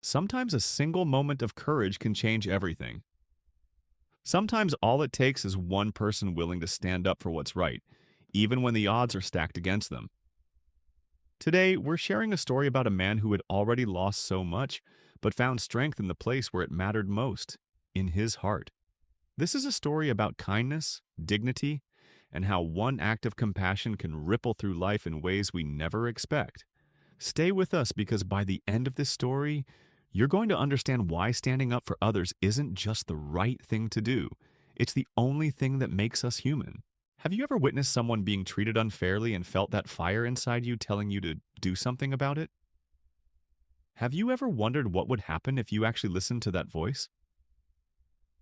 Sometimes a single moment of courage can change everything. Sometimes all it takes is one person willing to stand up for what's right, even when the odds are stacked against them. Today, we're sharing a story about a man who had already lost so much, but found strength in the place where it mattered most, in his heart. This is a story about kindness, dignity, and how one act of compassion can ripple through life in ways we never expect. Stay with us because by the end of this story, you're going to understand why standing up for others isn't just the right thing to do. It's the only thing that makes us human. Have you ever witnessed someone being treated unfairly and felt that fire inside you telling you to do something about it? Have you ever wondered what would happen if you actually listened to that voice?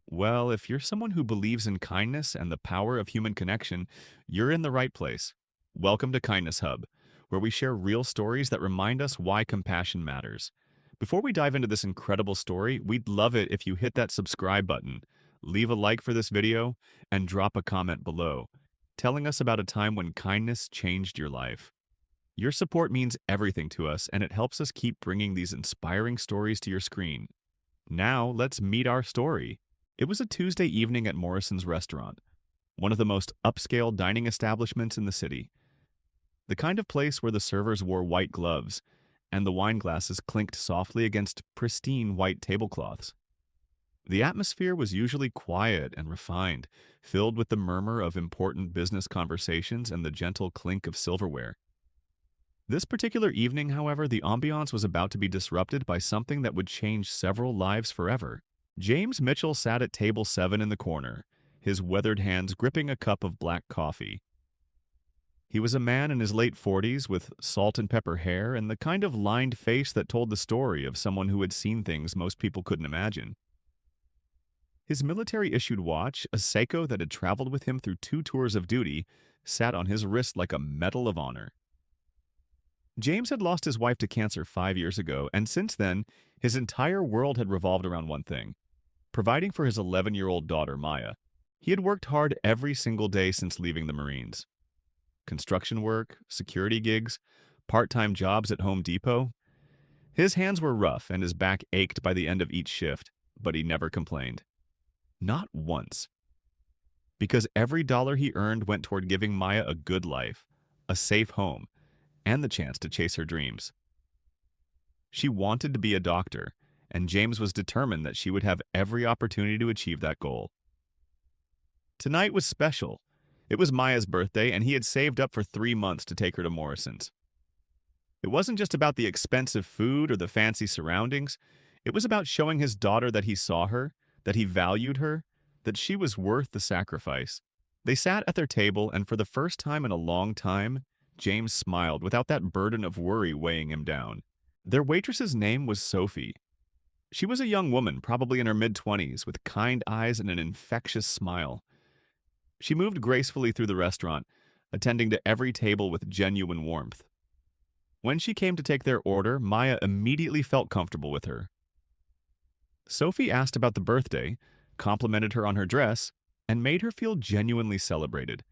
Well, if you're someone who believes in kindness and the power of human connection, you're in the right place. Welcome to Kindness Hub, where we share real stories that remind us why compassion matters. Before we dive into this incredible story, we'd love it if you hit that subscribe button, leave a like for this video, and drop a comment below, telling us about a time when kindness changed your life. Your support means everything to us, and it helps us keep bringing these inspiring stories to your screen. Now, let's meet our story. It was a Tuesday evening at Morrison's restaurant, one of the most upscale dining establishments in the city. The kind of place where the servers wore white gloves and the wine glasses clinked softly against pristine white tablecloths. The atmosphere was usually quiet and refined, filled with the murmur of important business conversations and the gentle clink of silverware. This particular evening, however, the ambiance was about to be disrupted by something that would change several lives forever. James Mitchell sat at table 7 in the corner, his weathered hands gripping a cup of black coffee. He was a man in his late 40s with salt and pepper hair and the kind of lined face that told the story of someone who had seen things most people couldn't imagine. His military-issued watch, a Seiko that had traveled with him through 2 tours of duty, sat on his wrist like a medal of honor. James had lost his wife to cancer 5 years ago, and since then, his entire world had revolved around one thing: providing for his 11-year-old daughter, Maya. He had worked hard every single day since leaving the Marines. Construction work, security gigs, part-time jobs at Home Depot. His hands were rough and his back ached by the end of each shift, but he never complained. Not once. Because every dollar he earned went toward giving Maya a good life, a safe home, and the chance to chase her dreams. She wanted to be a doctor, and James was determined that she would have every opportunity to achieve that goal. Tonight was special. It was Maya's birthday, and he had saved up for 3 months to take her to Morrison's. It wasn't just about the expensive food or the fancy surroundings. It was about showing his daughter that he saw her, that he valued her, that she was worth the sacrifice. They sat at their table, and for the first time in a long time, James smiled without that burden of worry weighing him down. Their waitress's name was Sophie. She was a young woman, probably in her mid-20s, with kind eyes and an infectious smile. She moved gracefully through the restaurant, attending to every table with genuine warmth. When she came to take their order, Maya immediately felt comfortable with her. Sophie asked about the birthday, complimented her on her dress, and made her feel genuinely celebrated.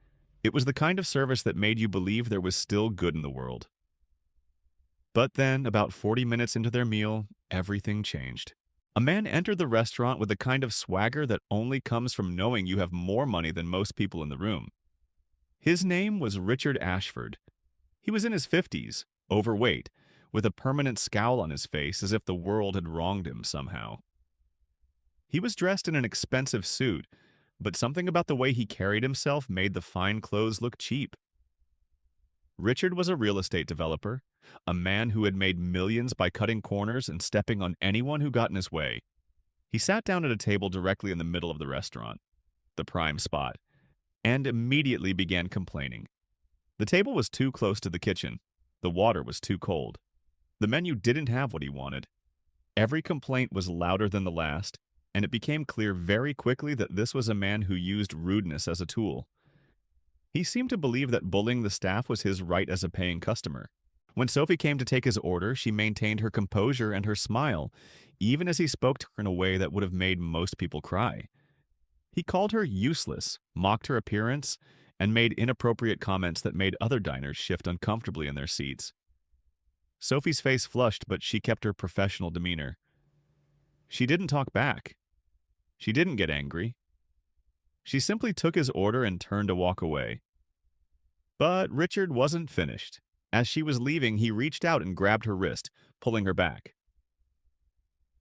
It was the kind of service that made you believe there was still good in the world. But then, about 40 minutes into their meal, everything changed. A man entered the restaurant with the kind of swagger that only comes from knowing you have more money than most people in the room. His name was Richard Ashford. He was in his 50s, overweight, with a permanent scowl on his face as if the world had wronged him somehow. He was dressed in an expensive suit, but something about the way he carried himself made the fine clothes look cheap. Richard was a real estate developer, a man who had made millions by cutting corners and stepping on anyone who got in his way. He sat down at a table directly in the middle of the restaurant, the prime spot, and immediately began complaining. The table was too close to the kitchen. The water was too cold. The menu didn't have what he wanted. Every complaint was louder than the last, and it became clear very quickly that this was a man who used rudeness as a tool. He seemed to believe that bullying the staff was his right as a paying customer. When Sophie came to take his order, she maintained her composure and her smile, even as he spoke to her in a way that would have made most people cry. He called her useless, mocked her appearance, and made inappropriate comments that made other diners shift uncomfortably in their seats. Sophie's face flushed, but she kept her professional demeanor. She didn't talk back. She didn't get angry. She simply took his order and turned to walk away. But Richard wasn't finished. As she was leaving, he reached out and grabbed her wrist, pulling her back.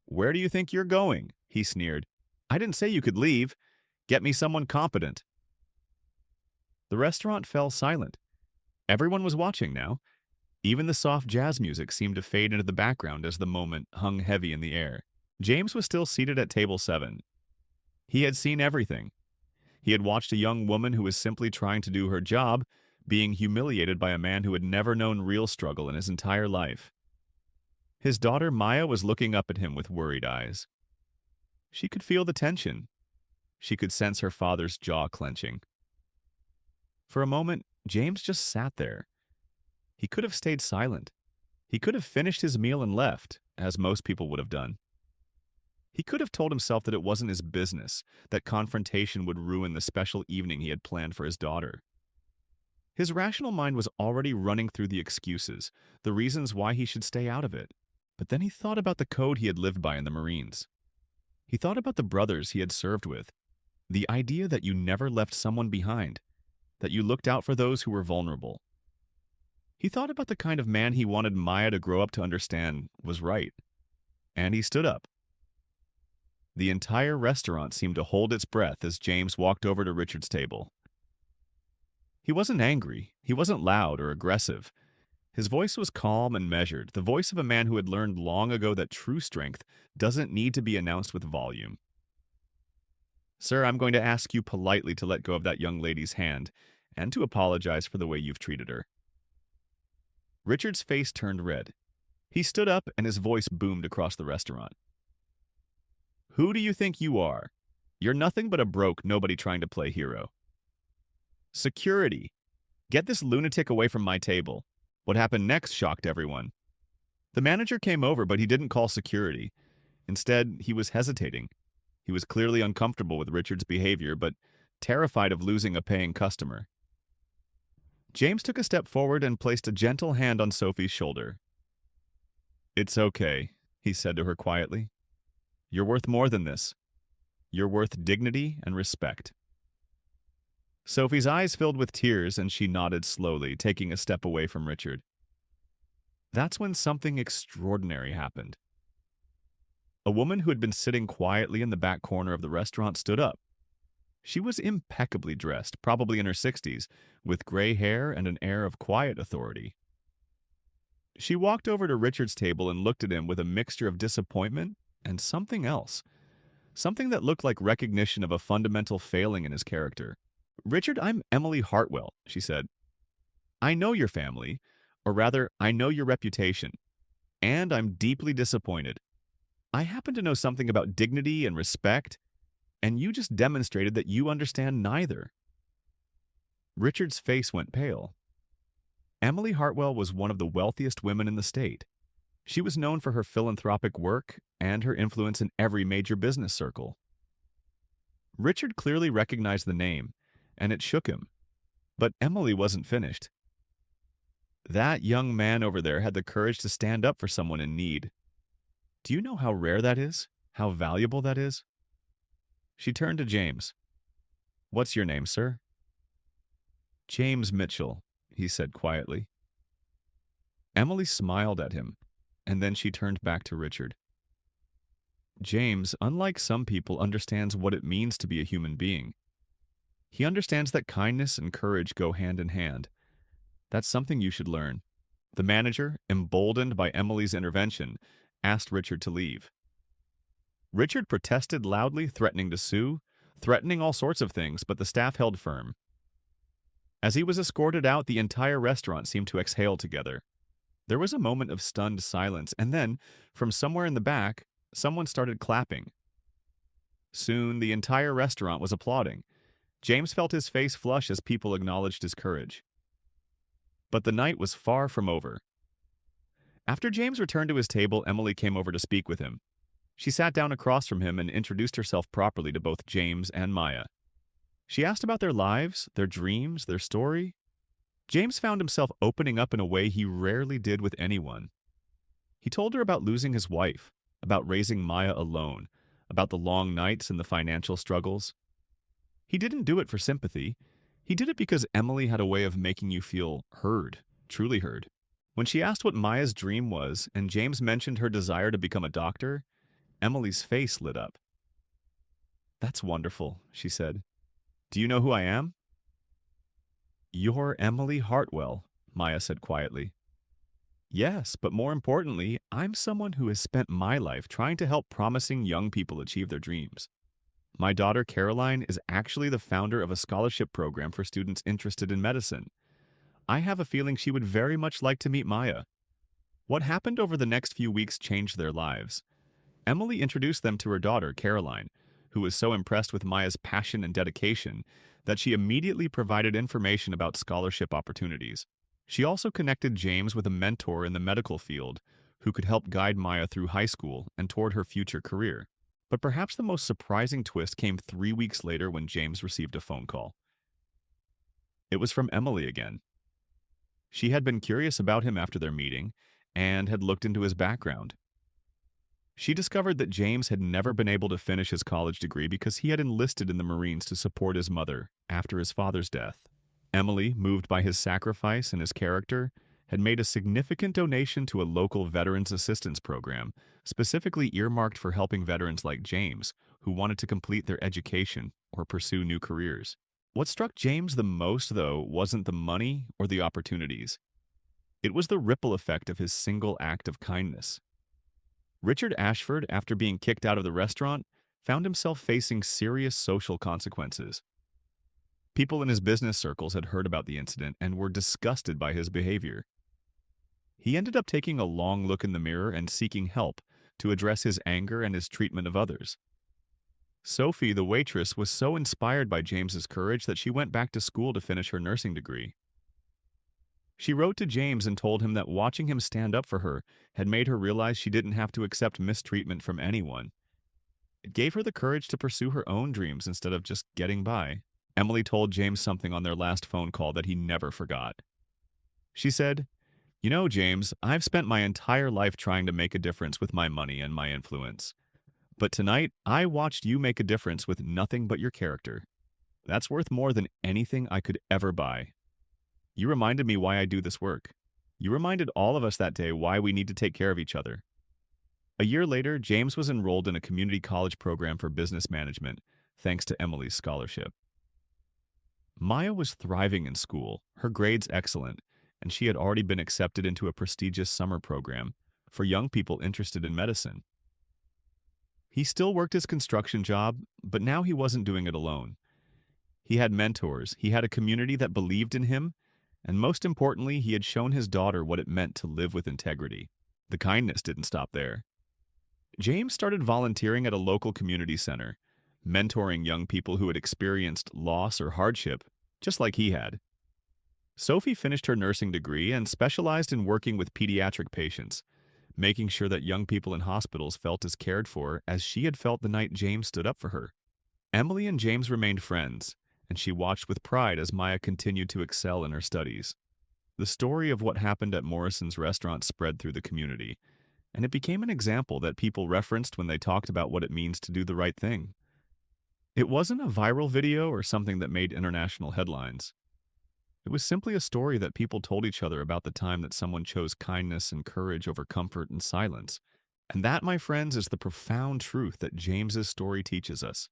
"Where do you think you're going?" he sneered. "I didn't say you could leave. Get me someone competent." The restaurant fell silent. Everyone was watching now. Even the soft jazz music seemed to fade into the background as the moment hung heavy in the air. James was still seated at table 7. He had seen everything. He had watched a young woman who was simply trying to do her job, being humiliated by a man who had never known real struggle in his entire life. His daughter Maya was looking up at him with worried eyes. She could feel the tension. She could sense her father's jaw clenching. For a moment, James just sat there. He could have stayed silent. He could have finished his meal and left, as most people would have done. He could have told himself that it wasn't his business, that confrontation would ruin the special evening he had planned for his daughter. His rational mind was already running through the excuses, the reasons why he should stay out of it. But then he thought about the code he had lived by in the Marines. He thought about the brothers he had served with, the idea that you never left someone behind, that you looked out for those who were vulnerable. He thought about the kind of man he wanted Maya to grow up to understand was right. And he stood up. The entire restaurant seemed to hold its breath as James walked over to Richard's table. He wasn't angry. He wasn't loud or aggressive. His voice was calm and measured, the voice of a man who had learned long ago that true strength doesn't need to be announced with volume. "Sir, I'm going to ask you politely to let go of that young lady's hand and to apologize for the way you've treated her." Richard's face turned red. He stood up and his voice boomed across the restaurant. "Who do you think you are? You're nothing but a broke nobody trying to play hero." "Security! Get this lunatic away from my table." What happened next shocked everyone. The manager came over, but he didn't call security. Instead, he was hesitating. He was clearly uncomfortable with Richard's behavior, but terrified of losing a paying customer. James took a step forward and placed a gentle hand on Sophie's shoulder. "It's okay," he said to her quietly. "You're worth more than this. You're worth dignity and respect." Sophie's eyes filled with tears and she nodded slowly, taking a step away from Richard. That's when something extraordinary happened. A woman who had been sitting quietly in the back corner of the restaurant stood up. She was impeccably dressed, probably in her 60s, with gray hair and an air of quiet authority. She walked over to Richard's table and looked at him with a mixture of disappointment and something else, something that looked like recognition of a fundamental failing in his character. "Richard, I'm Emily Hartwell," she said. "I know your family, or rather, I know your reputation, and I'm deeply disappointed. I happen to know something about dignity and respect, and you just demonstrated that you understand neither." Richard's face went pale. Emily Hartwell was one of the wealthiest women in the state. She was known for her philanthropic work and her influence in every major business circle. Richard clearly recognized the name, and it shook him. But Emily wasn't finished. That young man over there had the courage to stand up for someone in need. Do you know how rare that is? How valuable that is? She turned to James. "What's your name, sir?" "James Mitchell," he said quietly. Emily smiled at him, and then she turned back to Richard. "James, unlike some people, understands what it means to be a human being. He understands that kindness and courage go hand in hand. That's something you should learn." The manager, emboldened by Emily's intervention, asked Richard to leave. Richard protested loudly, threatening to sue, threatening all sorts of things, but the staff held firm. As he was escorted out, the entire restaurant seemed to exhale together. There was a moment of stunned silence, and then, from somewhere in the back, someone started clapping. Soon, the entire restaurant was applauding. James felt his face flush as people acknowledged his courage. But the night was far from over. After James returned to his table, Emily came over to speak with him. She sat down across from him and introduced herself properly to both James and Maya. She asked about their lives, their dreams, their story. James found himself opening up in a way he rarely did with anyone. He told her about losing his wife, about raising Maya alone, about the long nights and the financial struggles. He didn't do it for sympathy. He did it because Emily had a way of making you feel heard, truly heard. When she asked what Maya's dream was and James mentioned her desire to become a doctor, Emily's face lit up. "That's wonderful," she said. "Do you know who I am?" "You're Emily Hartwell," Maya said quietly. "Yes, but more importantly, I'm someone who has spent my life trying to help promising young people achieve their dreams. My daughter Caroline is actually the founder of a scholarship program for students interested in medicine. I have a feeling she would very much like to meet Maya." What happened over the next few weeks changed their lives. Emily introduced them to her daughter, Caroline, who was so impressed with Maya's passion and dedication that she immediately provided information about scholarship opportunities. She also connected James with a mentor in the medical field who could help guide Maya through high school and toward her future career. But perhaps the most surprising twist came 3 weeks later when James received a phone call. It was from Emily again. She had been curious about him after their meeting and had looked into his background. She discovered that James had never been able to finish his college degree because he had enlisted in the Marines to support his mother after his father's death. Emily, moved by his sacrifice and his character, had made a significant donation to a local veterans assistance program, specifically earmarked for helping veterans like James, who wanted to complete their education or pursue new careers. What struck James the most, though, wasn't the money or the opportunities. It was the ripple effect of his single act of kindness. Richard Ashford, after being kicked out of the restaurant, found himself facing serious social consequences. People in his business circles had heard about the incident and were disgusted by his behavior. He ended up taking a long look in the mirror and seeking help to address his anger and his treatment of others. Sophie, the waitress, was so inspired by James's courage that she went back to school to finish her nursing degree. She wrote to James and told him that watching him stand up for her had made her realize she didn't have to accept mistreatment from anyone. It gave her the courage to pursue her own dreams instead of just getting by. Emily told James something on their last phone call that he never forgot. She said, "You know, James, I've spent my entire life trying to make a difference with my money and my influence. But tonight, I watched you make a difference with nothing but your character. That's worth more than anything I could ever buy. You reminded me why I do this work. You reminded all of us that day why we need to take care of each other." A year later, James was enrolled in a community college program for business management, thanks to Emily's scholarship. Maya was thriving in school, her grades excellent, and she had already been accepted into a prestigious summer program for young people interested in medicine. He still worked his construction job, but now he wasn't doing it alone. He had mentors, he had a community that believed in him, and most importantly, he had shown his daughter what it meant to live with integrity. The kindness didn't stop there. James started volunteering at a local community center, mentoring young people who had experienced loss or hardship, just like he had. Sophie finished her nursing degree and specialized in working with pediatric patients, making sure that young people in hospitals felt as cared for as she had felt the night James stood up for her. Emily and James remained friends, and she watched with pride as Maya continued to excel in her studies. The story of what happened at Morrison's restaurant spread through the community, and it became an example that people referenced when they talked about what it means to do the right thing. It wasn't a viral video or something that made international headlines. It was simply a story that people told each other about the time that someone chose kindness and courage over comfort and silence. And that, my friends, is the profound truth that James's story teaches us.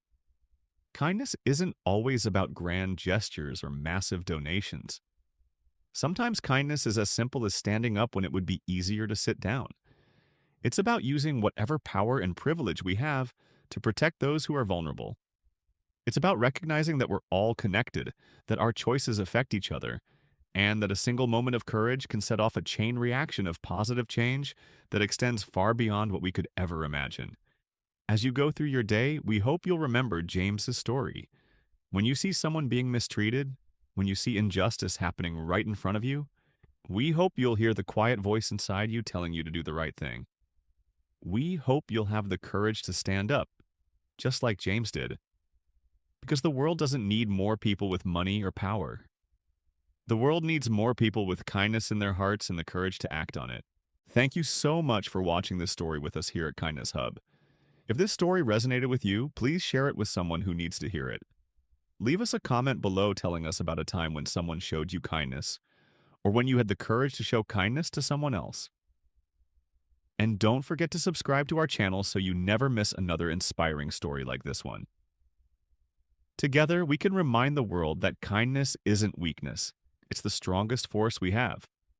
Kindness isn't always about grand gestures or massive donations. Sometimes kindness is as simple as standing up when it would be easier to sit down. It's about using whatever power and privilege we have to protect those who are vulnerable. It's about recognizing that we're all connected, that our choices affect each other, and that a single moment of courage can set off a chain reaction of positive change that extends far beyond what we could ever imagine. As you go through your day, we hope you'll remember James's story. When you see someone being mistreated, when you see injustice happening right in front of you, we hope you'll hear the quiet voice inside you telling you to do the right thing. We hope you'll have the courage to stand up, just like James did. Because the world doesn't need more people with money or power. The world needs more people with kindness in their hearts and the courage to act on it. Thank you so much for watching this story with us here at Kindness Hub. If this story resonated with you, please share it with someone who needs to hear it. Leave us a comment below telling us about a time when someone showed you kindness, or when you had the courage to show kindness to someone else. And don't forget to subscribe to our channel so you never miss another inspiring story like this one. Together, we can remind the world that kindness isn't weakness. It's the strongest force we have.